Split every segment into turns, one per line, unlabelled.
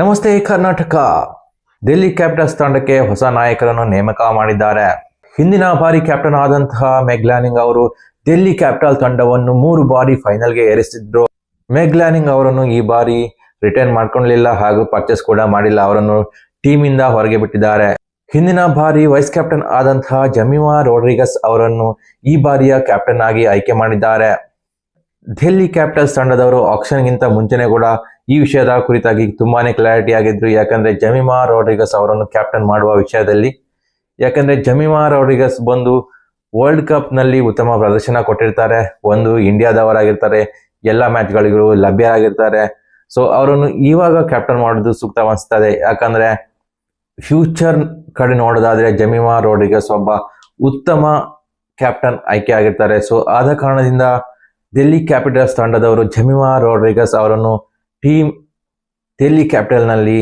ನಮಸ್ತೆ ಕರ್ನಾಟಕ. ಡೆಲ್ಲಿ ಕ್ಯಾಪಿಟಲ್ಸ್ ತಂಡಕ್ಕೆ ಹೊಸ ನಾಯಕರನ್ನು ನೇಮಕ ಮಾಡಿದ್ದಾರೆ. ಹಿಂದಿನ ಬಾರಿ ಕ್ಯಾಪ್ಟನ್ ಆದಂತಹ ಮೆಗ್ ಲ್ಯಾನಿಂಗ್ ಅವರು ಡೆಲ್ಲಿ ಕ್ಯಾಪಿಟಲ್ ತಂಡವನ್ನು 3 ಬಾರಿ ಫೈನಲ್ಗೆ ಏರಿಸಿದ್ರು. ಮೆಗ್ ಲ್ಯಾನಿಂಗ್ ಅವರನ್ನು ಈ ಬಾರಿ ರಿಟೈನ್ ಮಾಡ್ಕೊಳ್ಳಲಿಲ್ಲ ಹಾಗೂ ಪರ್ಚೇಸ್ ಕೂಡ ಮಾಡಿಲ್ಲ. ಅವರನ್ನು ಟೀಮ್ ಇಂದ ಹೊರಗೆ ಬಿಟ್ಟಿದ್ದಾರೆ. ಹಿಂದಿನ ಬಾರಿ ವೈಸ್ ಕ್ಯಾಪ್ಟನ್ ಆದಂತಹ ಜಮೀಮಾ ರೋಡ್ರಿಗಸ್ ಅವರನ್ನು ಈ ಬಾರಿಯ ಕ್ಯಾಪ್ಟನ್ ಆಗಿ ಆಯ್ಕೆ ಮಾಡಿದ್ದಾರೆ. ಡೆಲ್ಲಿ ಕ್ಯಾಪಿಟಲ್ಸ್ ತಂಡದವರು ಆಕ್ಷನ್ಗಿಂತ ಮುಂಚೆನೆ ಕೂಡ ಈ ವಿಷಯದ ಕುರಿತಾಗಿ ತುಂಬಾನೇ ಕ್ಲಾರಿಟಿ ಆಗಿದ್ರು. ಯಾಕಂದ್ರೆ ಜಮೀಮಾ ರೋಡ್ರಿಗಸ್ ಅವರನ್ನು ಕ್ಯಾಪ್ಟನ್ ಮಾಡುವ ವಿಷಯದಲ್ಲಿ, ಯಾಕಂದ್ರೆ ಜಮೀಮಾ ರೋಡ್ರಿಗಸ್ ಬಂದು ವರ್ಲ್ಡ್ ಕಪ್ ನಲ್ಲಿ ಉತ್ತಮ ಪ್ರದರ್ಶನ ಕೊಟ್ಟಿರ್ತಾರೆ. ಒಂದು ಇಂಡಿಯಾದವರಾಗಿರ್ತಾರೆ, ಎಲ್ಲ ಮ್ಯಾಚ್ಗಳಿಗೂ ಲಭ್ಯರಾಗಿರ್ತಾರೆ. ಸೊ ಅವರನ್ನು ಇವಾಗ ಕ್ಯಾಪ್ಟನ್ ಮಾಡೋದು ಸೂಕ್ತ ಅನಿಸ್ತದೆ. ಯಾಕಂದ್ರೆ ಫ್ಯೂಚರ್ ಕಡೆ ನೋಡೋದಾದ್ರೆ ಜಮೀಮಾ ರೋಡ್ರಿಗಸ್ ಒಬ್ಬ ಉತ್ತಮ ಕ್ಯಾಪ್ಟನ್ ಆಯ್ಕೆ ಆಗಿರ್ತಾರೆ. ಸೊ ಆದ ಕಾರಣದಿಂದ ಡೆಲ್ಲಿ ಕ್ಯಾಪಿಟಲ್ಸ್ ತಂಡದವರು ಜಮೀಮಾ ರೋಡ್ರಿಗಸ್ ಅವರನ್ನು ಟೀಮ್ ಡೆಲ್ಲಿ ಕ್ಯಾಪಿಟಲ್ ನಲ್ಲಿ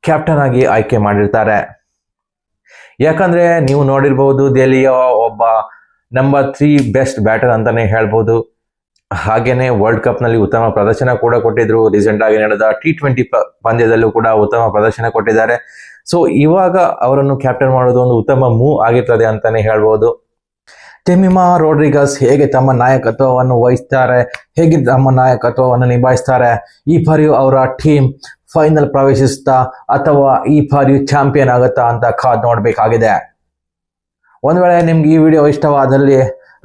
ಕ್ಯಾಪ್ಟನ್ ಆಗಿ ಆಯ್ಕೆ ಮಾಡಿರ್ತಾರೆ. ಯಾಕಂದ್ರೆ ನೀವು ನೋಡಿರ್ಬಹುದು, ದೆಹಲಿಯ ಒಬ್ಬ ನಂಬರ್ 3 ಬೆಸ್ಟ್ ಬ್ಯಾಟರ್ ಅಂತಾನೆ ಹೇಳ್ಬಹುದು. ಹಾಗೇನೆ ವರ್ಲ್ಡ್ ಕಪ್ ನಲ್ಲಿ ಉತ್ತಮ ಪ್ರದರ್ಶನ ಕೂಡ ಕೊಟ್ಟಿದ್ರು. ರೀಸೆಂಟ್ ಆಗಿ ನಡೆದ T20 ಪಂದ್ಯದಲ್ಲೂ ಕೂಡ ಉತ್ತಮ ಪ್ರದರ್ಶನ ಕೊಟ್ಟಿದ್ದಾರೆ. ಸೊ ಇವಾಗ ಅವರನ್ನು ಕ್ಯಾಪ್ಟನ್ ಮಾಡೋದು ಒಂದು ಉತ್ತಮ ಮೂವ್ ಆಗಿರ್ತದೆ ಅಂತಾನೆ ಹೇಳ್ಬಹುದು. ಜಮೀಮಾ ರೋಡ್ರಿಗಸ್ ಹೇಗೆ ತಮ್ಮ ನಾಯಕತ್ವವನ್ನು ವಹಿಸ್ತಾರೆ, ಹೇಗೆ ತಮ್ಮ ನಾಯಕತ್ವವನ್ನು ನಿಭಾಯಿಸ್ತಾರೆ, ಈ ಬಾರಿಯೂ ಅವರ ಟೀಮ್ ಫೈನಲ್ ಪ್ರವೇಶಿಸ್ತಾ ಅಥವಾ ಈ ಬಾರಿಯೂ ಚಾಂಪಿಯನ್ ಆಗುತ್ತಾ ಅಂತ ಕಾದ್ ನೋಡ್ಬೇಕಾಗಿದೆ. ಒಂದ್ ವೇಳೆ ನಿಮ್ಗೆ ಈ ವಿಡಿಯೋ ಇಷ್ಟವಾದಲ್ಲಿ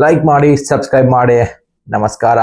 ಲೈಕ್ ಮಾಡಿ, ಸಬ್ಸ್ಕ್ರೈಬ್ ಮಾಡಿ. ನಮಸ್ಕಾರ.